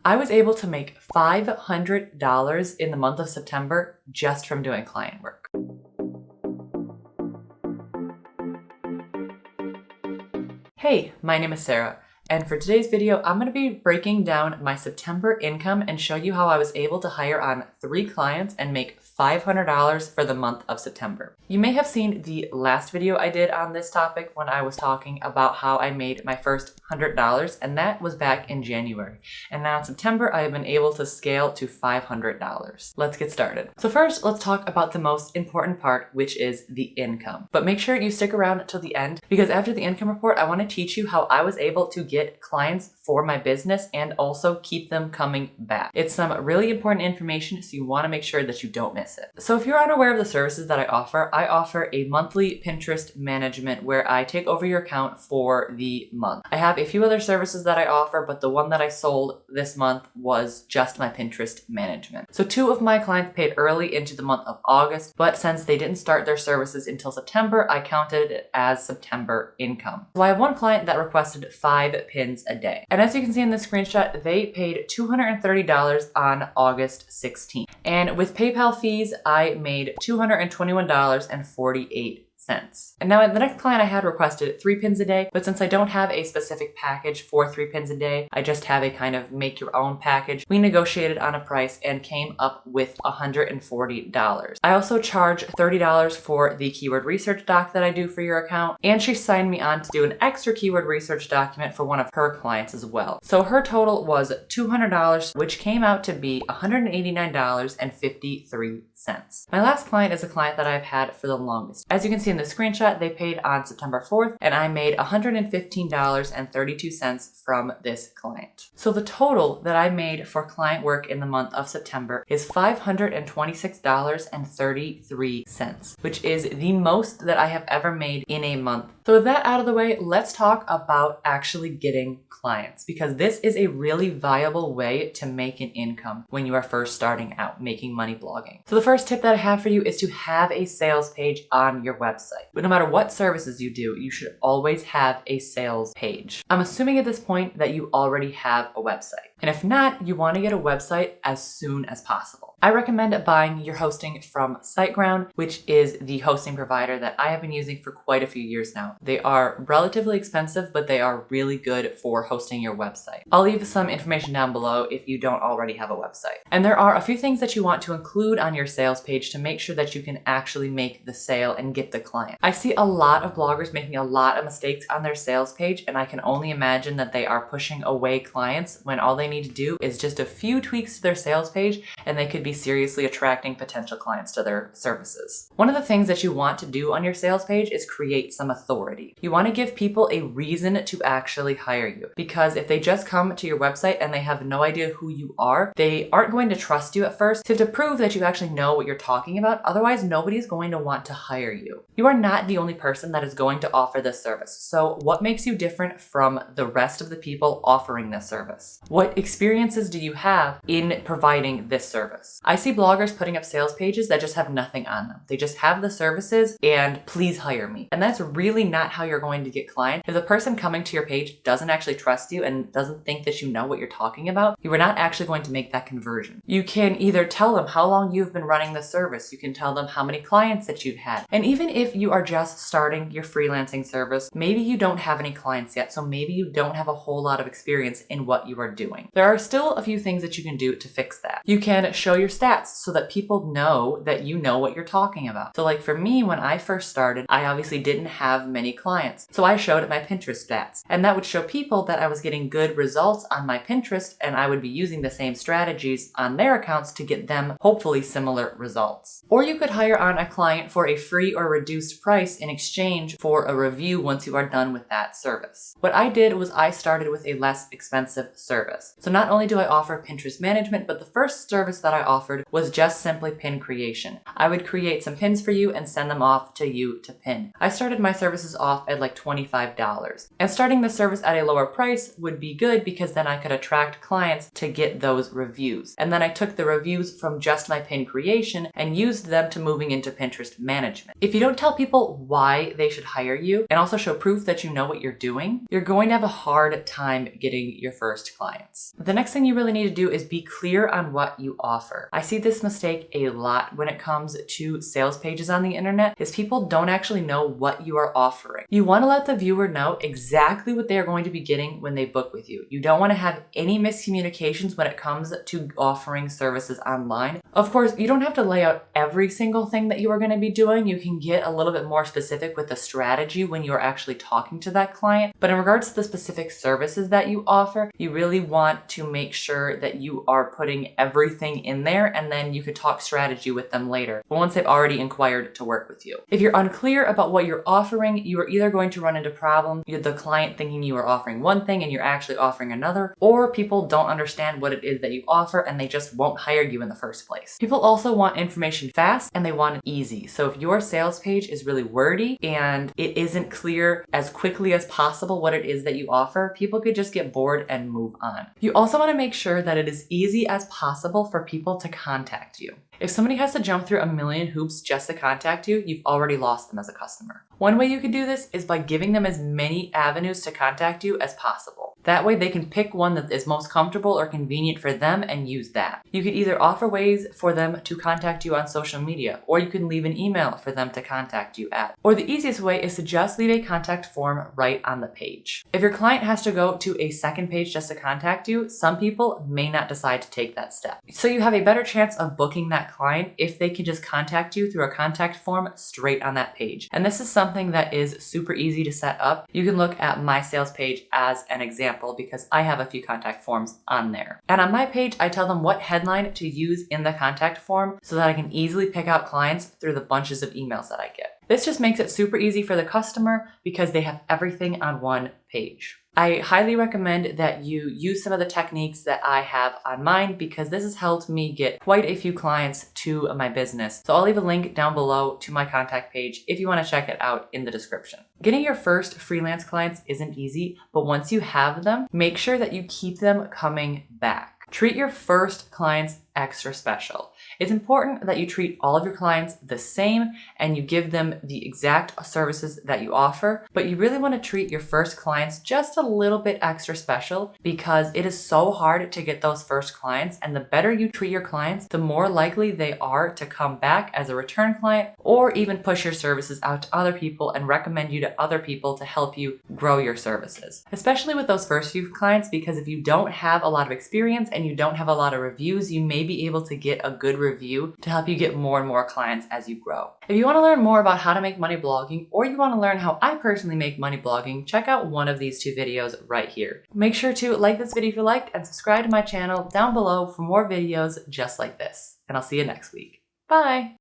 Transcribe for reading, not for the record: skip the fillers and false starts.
I was able to make $500 in the month of September just from doing client work. Hey, my name is Sarah, and for today's video, I'm going to be breaking down my September income and show you how I was able to hire on 3 clients and make $500 for the month of September. You may have seen the last video I did on this topic when I was talking about how I made my first $100, and that was back in January. And now in September, I have been able to scale to $500. Let's get started. So first, let's talk about the most important part, which is the income. But make sure you stick around until the end, because after the income report, I want to teach you how I was able to get clients for my business and also keep them coming back. It's some really important information, so you want to make sure that you don't miss it. So if you're unaware of the services that I offer a monthly Pinterest management where I take over your account for the month. I have a few other services that I offer, but the one that I sold this month was just my Pinterest management. So 2 of my clients paid early into the month of August, but since they didn't start their services until September, I counted it as September income. So I have one client that requested 5 pins a day. And as you can see in this screenshot, they paid $230 on August 16th. And with PayPal fees, I made $221.48. And now the next client I had requested 3 pins a day, but since I don't have a specific package for 3 pins a day, I just have a kind of make your own package. We negotiated on a price and came up with $140. I also charge $30 for the keyword research doc that I do for your account, and she signed me on to do an extra keyword research document for one of her clients as well. So her total was $200, which came out to be $189.53. My last client is a client that I've had for the longest. As you can see in the screenshot, they paid on September 4th, and I made $115.32 from this client. So the total that I made for client work in the month of September is $526.33, which is the most that I have ever made in a month. So with that out of the way, let's talk about actually getting clients, because this is a really viable way to make an income when you are first starting out making money blogging. So the first tip that I have for you is to have a sales page on your website. But no matter what services you do, you should always have a sales page. I'm assuming at this point that you already have a website. And if not, you want to get a website as soon as possible. I recommend buying your hosting from SiteGround, which is the hosting provider that I have been using for quite a few years now. They are relatively expensive, but they are really good for hosting your website. I'll leave some information down below if you don't already have a website. And there are a few things that you want to include on your sales page to make sure that you can actually make the sale and get the client. I see a lot of bloggers making a lot of mistakes on their sales page, and I can only imagine that they are pushing away clients when all they need to do is just a few tweaks to their sales page, and they could be seriously attracting potential clients to their services. One of the things that you want to do on your sales page is create some authority. You want to give people a reason to actually hire you, because if they just come to your website and they have no idea who you are, they aren't going to trust you at first. You have to prove that you actually know what you're talking about, otherwise nobody's going to want to hire you. You are not the only person that is going to offer this service. So what makes you different from the rest of the people offering this service? What experiences do you have in providing this service? I see bloggers putting up sales pages that just have nothing on them. They just have the services and please hire me. And that's really not how you're going to get clients. If the person coming to your page doesn't actually trust you and doesn't think that you know what you're talking about, you are not actually going to make that conversion. You can either tell them how long you've been running the service. You can tell them how many clients that you've had. And even if you are just starting your freelancing service, maybe you don't have any clients yet, so maybe you don't have a whole lot of experience in what you are doing. There are still a few things that you can do to fix that. You can show your stats so that people know that you know what you're talking about. So like for me, when I first started, I obviously didn't have many clients. So I showed my Pinterest stats, and that would show people that I was getting good results on my Pinterest, and I would be using the same strategies on their accounts to get them hopefully similar results. Or you could hire on a client for a free or reduced price in exchange for a review once you are done with that service. What I did was I started with a less expensive service. So not only do I offer Pinterest management, but the first first service that I offered was just simply pin creation. I would create some pins for you and send them off to you to pin. I started my services off at like $25. And starting the service at a lower price would be good because then I could attract clients to get those reviews. And then I took the reviews from just my pin creation and used them to moving into Pinterest management. If you don't tell people why they should hire you and also show proof that you know what you're doing, you're going to have a hard time getting your first clients. The next thing you really need to do is be clear on what you offer. I see this mistake a lot when it comes to sales pages on the internet, is people don't actually know what you are offering. You want to let the viewer know exactly what they are going to be getting when they book with you. You don't want to have any miscommunications when it comes to offering services online. Of course, you don't have to lay out every single thing that you are going to be doing. You can get a little bit more specific with the strategy when you are actually talking to that client. But in regards to the specific services that you offer, you really want to make sure that you are putting everything in there, and then you could talk strategy with them later, but once they've already inquired to work with you. If you're unclear about what you're offering, you are either going to run into problems, you're the client thinking you are offering one thing and you're actually offering another, or people don't understand what it is that you offer and they just won't hire you in the first place. People also want information fast and they want it easy. So if your sales page is really wordy and it isn't clear as quickly as possible what it is that you offer, people could just get bored and move on. You also want to make sure that it is easy as possible for people to contact you. If somebody has to jump through a million hoops just to contact you, you've already lost them as a customer. One way you could do this is by giving them as many avenues to contact you as possible. That way they can pick one that is most comfortable or convenient for them and use that. You could either offer ways for them to contact you on social media, or you can leave an email for them to contact you at. Or the easiest way is to just leave a contact form right on the page. If your client has to go to a second page just to contact you, some people may not decide to take that step. So you have a better chance of booking that client if they can just contact you through a contact form straight on that page. And this is something that is super easy to set up. You can look at my sales page as an example because I have a few contact forms on there. And on my page, I tell them what headline to use in the contact form so that I can easily pick out clients through the bunches of emails that I get. This just makes it super easy for the customer because they have everything on one page. I highly recommend that you use some of the techniques that I have on mine because this has helped me get quite a few clients to my business. So I'll leave a link down below to my contact page if you want to check it out in the description. Getting your first freelance clients isn't easy, but once you have them, make sure that you keep them coming back. Treat your first clients extra special. It's important that you treat all of your clients the same and you give them the exact services that you offer, but you really want to treat your first clients just a little bit extra special because it is so hard to get those first clients, and the better you treat your clients, the more likely they are to come back as a return client or even push your services out to other people and recommend you to other people to help you grow your services. Especially with those first few clients, because if you don't have a lot of experience and you don't have a lot of reviews, you may be able to get a good review to help you get more and more clients as you grow. If you want to learn more about how to make money blogging, or you want to learn how I personally make money blogging, check out one of these two videos right here. Make sure to like this video if you liked and subscribe to my channel down below for more videos just like this. And I'll see you next week. Bye!